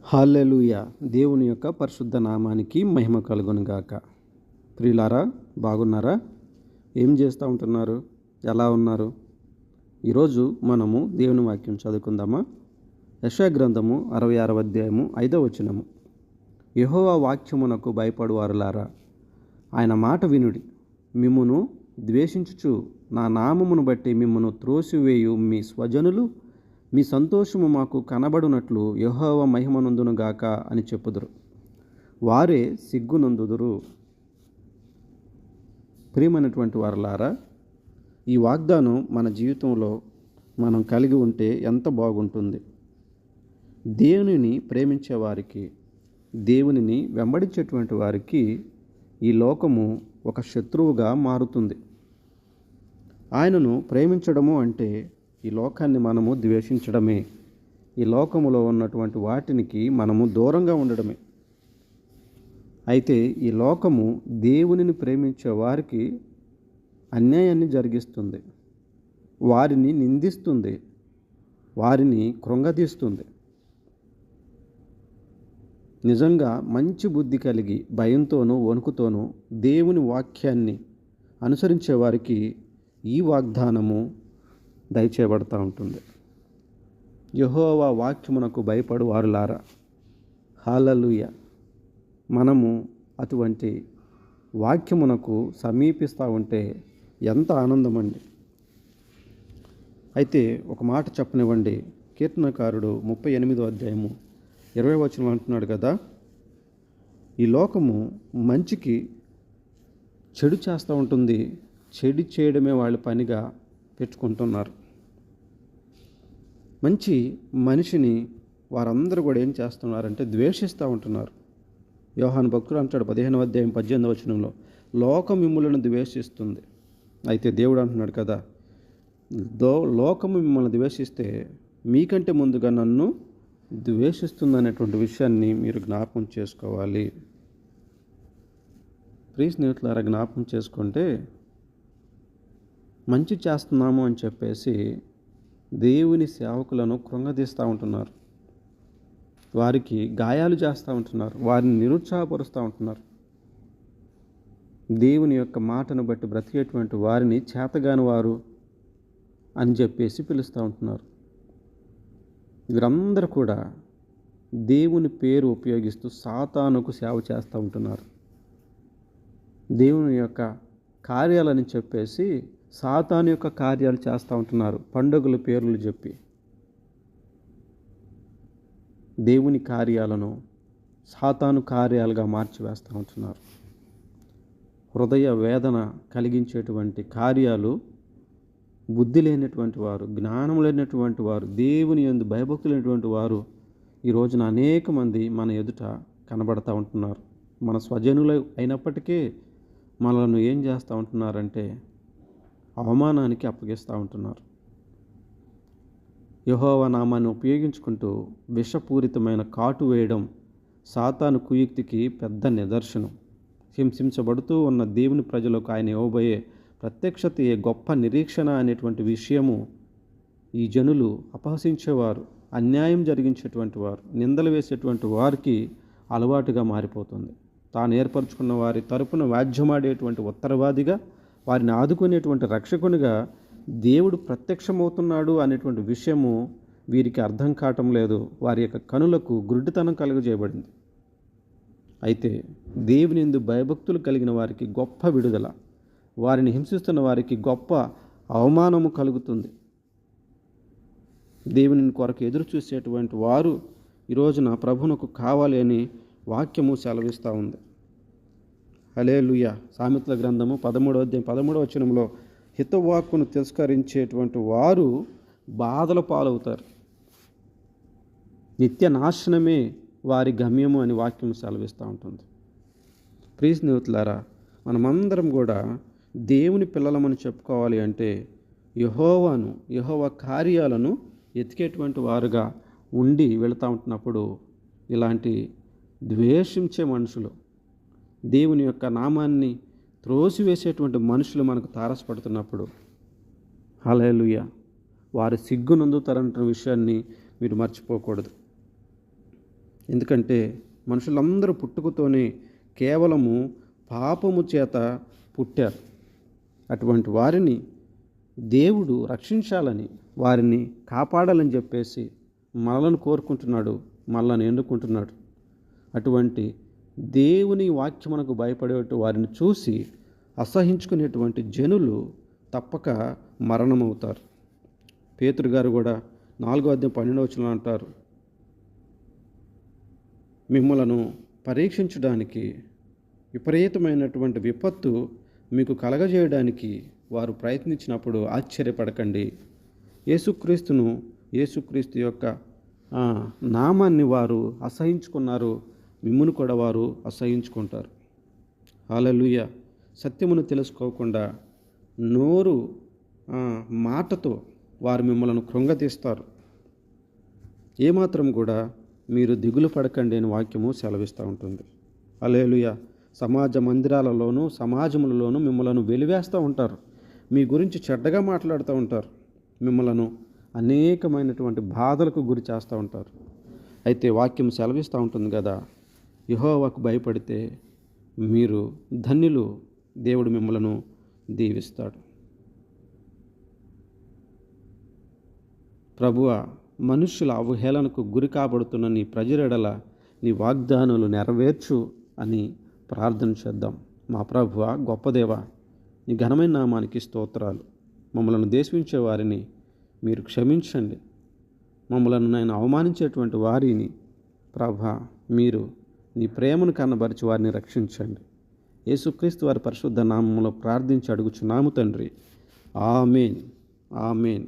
హల్లెలూయా. దేవుని యొక్క పరిశుద్ధ నామానికి మహిమ కలుగును గాక. ప్రియులారా, బాగున్నారా? ఏం చేస్తూ ఉంటున్నారు? ఎలా ఉన్నారు? ఈరోజు మనము దేవుని వాక్యం చదువుకుందామా? యెషయా గ్రంథము 66వ అధ్యాయము 5వ వచనము. యెహోవా వాక్యమునకు భయపడువారులారా, ఆయన మాట వినుడి. మిమ్మును ద్వేషించుచు నా నామమును బట్టి మిమ్మును త్రోసివేయు మీ స్వజనులు మీ సంతోషము మాకు కనబడునట్లు యెహోవా మహిమనందును గాక అని చెప్పుదురు. వారే సిగ్గునందుదురు. ప్రియమైనటువంటి వారలారా, ఈ వాగ్దానం మన జీవితంలో మనం కలిగి ఉంటే ఎంత బాగుంటుంది. దేవునిని ప్రేమించే వారికి, దేవునిని వెంబడించేటువంటి వారికి ఈ లోకము ఒక శత్రువుగా మారుతుంది. ఆయనను ప్రేమించడము అంటే ఈ లోకాన్ని మనము ద్వేషించడమే. ఈ లోకములో ఉన్నటువంటి వాటికి మనము దూరంగా ఉండడమే. అయితే ఈ లోకము దేవునిని ప్రేమించే వారికి అన్యాయాన్ని జరిగిస్తుంది, వారిని నిందిస్తుంది, వారిని కృంగదీస్తుంది. నిజంగా మంచి బుద్ధి కలిగి భయంతోనూ వణుకుతోనూ దేవుని వాక్యాన్ని అనుసరించే వారికి ఈ వాగ్దానము దయచేయబడతా ఉంటుంది. యెహోవా వాక్యమునకు భయపడు వారులారా. హల్లెలూయా. మనము అటువంటి వాక్యమునకు సమీపిస్తూ ఉంటే ఎంత ఆనందమండి. అయితే ఒక మాట చెప్పనివ్వండి. కీర్తనకారుడు 38వ అధ్యాయము 20వ వచనం అంటున్నాడు కదా, ఈ లోకము మంచికి చెడు చేస్తూ ఉంటుంది, చెడు చేయడమే వాళ్ళ పనిగా పెట్టుకుంటున్నారు. మంచి మనిషిని వారందరూ కూడా ఏం చేస్తున్నారంటే ద్వేషిస్తూ ఉంటున్నారు. యోహాను భక్తుడు అంటాడు 15వ అధ్యాయం 18వ వచనంలో, లోకం మిమ్ములను ద్వేషిస్తుంది. అయితే దేవుడు అంటున్నాడు కదా, లోకము మిమ్మల్ని ద్వేషిస్తే మీకంటే ముందుగా నన్ను ద్వేషిస్తుంది అనేటువంటి విషయాన్ని మీరు జ్ఞాపకం చేసుకోవాలి. ప్రియ స్నేహితులారా, జ్ఞాపకం చేసుకుంటే మంచి చేస్తున్నాము అని చెప్పేసి దేవుని సేవకులను కృంగదీస్తూ ఉంటున్నారు, వారికి గాయాలు చేస్తూ ఉంటున్నారు, వారిని నిరుత్సాహపరుస్తూ ఉంటున్నారు. దేవుని యొక్క మాటను బట్టి బ్రతికేటువంటి వారిని చేతగాని వారు అని చెప్పేసి పిలుస్తూ ఉంటున్నారు. వీరందరూ కూడా దేవుని పేరు ఉపయోగిస్తూ సాతానుకు సేవ చేస్తూ ఉంటున్నారు. దేవుని యొక్క కార్యాలని చెప్పేసి సాతాను యొక్క కార్యాలు చేస్తూ ఉంటున్నారు. పండుగల పేర్లు చెప్పి దేవుని కార్యాలను సాతాను కార్యాలుగా మార్చివేస్తూ ఉంటున్నారు. హృదయ వేదన కలిగించేటువంటి కార్యాలు బుద్ధి లేనటువంటి వారు, జ్ఞానం లేనటువంటి వారు, దేవుని యందు భయభక్తులైనటువంటి వారు ఈ రోజున అనేక మంది మన ఎదుట కనబడతా ఉంటున్నారు. మన స్వజనులు అయినప్పటికీ మనల్ని ఏం చేస్తూ ఉంటున్నారంటే అవమానానికి అప్పగిస్తూ ఉంటున్నారు. యెహోవా నామాన్ని ఉపయోగించుకుంటూ విషపూరితమైన కాటు వేయడం సాతాను కుయుక్తికి పెద్ద నిదర్శనం. హింసించబడుతూ ఉన్న దేవుని ప్రజలకు ఆయన ఇవ్వబోయే ప్రత్యక్షత గొప్ప నిరీక్షణ అనేటువంటి విషయము ఈ జనులు అపహసించేవారు, అన్యాయం జరిగించేటువంటి వారు, నిందలు వేసేటువంటి వారికి అలవాటుగా మారిపోతుంది. తాను ఏర్పరచుకున్న వారి తరపున వ్యాజ్యమాడేటువంటి ఉత్తరవాదిగా, వారిని ఆదుకునేటువంటి రక్షకునిగా దేవుడు ప్రత్యక్షమవుతున్నాడు అనేటువంటి విషయము వీరికి అర్థం కావటం లేదు. వారి యొక్క కనులకు గుడ్డితనం కలుగజేయబడింది. అయితే దేవుని యందు భయభక్తులు కలిగిన వారికి గొప్ప విడుదల, వారిని హింసిస్తున్న వారికి గొప్ప అవమానము కలుగుతుంది. దేవుని కొరకు ఎదురు చూసేటువంటి వారు ఈ రోజున ప్రభువునకు కావాలి అని వాక్యము సెలవిస్తూ ఉంది. హల్లెలూయా. సామెతల గ్రంథము 13వ అధ్యాయం 13వ వచనంలో, హితవాక్కును తిరస్కరించేటువంటి వారు బాధల పాలవుతారు, నిత్య నాశనమే వారి గమ్యము అని వాక్యం సెలవిస్తూ ఉంటుంది. ప్రియ స్నేహితులారా, మనమందరం కూడా దేవుని పిల్లలమని చెప్పుకోవాలి అంటే యెహోవా కార్యాలను ఎతికేటువంటి వారుగా ఉండి వెళుతూ ఉంటున్నప్పుడు ఇలాంటి ద్వేషించే మనుషులు, దేవుని యొక్క నామాన్ని త్రోసివేసేటువంటి మనుషులు మనకు తారసపడుతున్నప్పుడు హల్లెలూయా, వారు సిగ్గునందుతారన్న విషయాన్ని మీరు మర్చిపోకూడదు. ఎందుకంటే మనుషులందరూ పుట్టుకతోనే కేవలము పాపము చేత పుట్టారు. అటువంటి వారిని దేవుడు రక్షించాలని, వారిని కాపాడాలని చెప్పేసి మనలను కోరుకుంటున్నాడు, మనల్ని ఎన్నుకుంటున్నాడు. అటువంటి దేవుని వాక్యమునకు భయపడే వారిని చూసి అసహించుకునేటువంటి జనులు తప్పక మరణమవుతారు. పేతురు గారు కూడా 4:12 అంటారు, మిమ్మలను పరీక్షించడానికి విపరీతమైనటువంటి విపత్తు మీకు కలగజేయడానికి వారు ప్రయత్నించినప్పుడు ఆశ్చర్యపడకండి. యేసుక్రీస్తు యొక్క నామాన్ని వారు అసహించుకున్నారు, మిమ్మును కూడా వారు అసహించుకుంటారు. హల్లెలూయా. సత్యమును తెలుసుకోకుండా నోరు మాటతో వారు మిమ్మల్ని కృంగతీస్తారు. ఏమాత్రం కూడా మీరు దిగులు పడకండి అని వాక్యము సెలవిస్తూ ఉంటుంది. హల్లెలూయా. సమాజ మందిరాలలోనూ సమాజములలోనూ మిమ్మల్ని వెలివేస్తూ ఉంటారు, మీ గురించి చెడ్డగా మాట్లాడుతూ ఉంటారు, మిమ్మల్ని అనేకమైనటువంటి బాధలకు గురి చేస్తూ ఉంటారు. అయితే వాక్యం సెలవిస్తూ ఉంటుంది కదా, యెహోవాకు భయపడితే మీరు ధన్యులు, దేవుడు మిమ్మల్ని దీవిస్తాడు. ప్రభువా, మనుష్యుల అవహేళనకు గురి కాబడుతున్న నీ ప్రజలెడల నీ వాగ్దానాలు నెరవేర్చు అని ప్రార్థన చేద్దాం. మా ప్రభువా, గొప్ప దేవా, నీ ఘనమైన నామానికి స్తోత్రాలు. మమ్మల్ని దేశించే వారిని మీరు క్షమించండి. మమ్మలను నేను అవమానించేటువంటి వారిని ప్రభువా మీరు నీ ప్రేమను కనబరిచి వారిని రక్షించండి. యేసుక్రీస్తు వారి పరిశుద్ధ నామములో ప్రార్థించి అడుగుచున్నాము తండ్రి. ఆమేన్. ఆమేన్.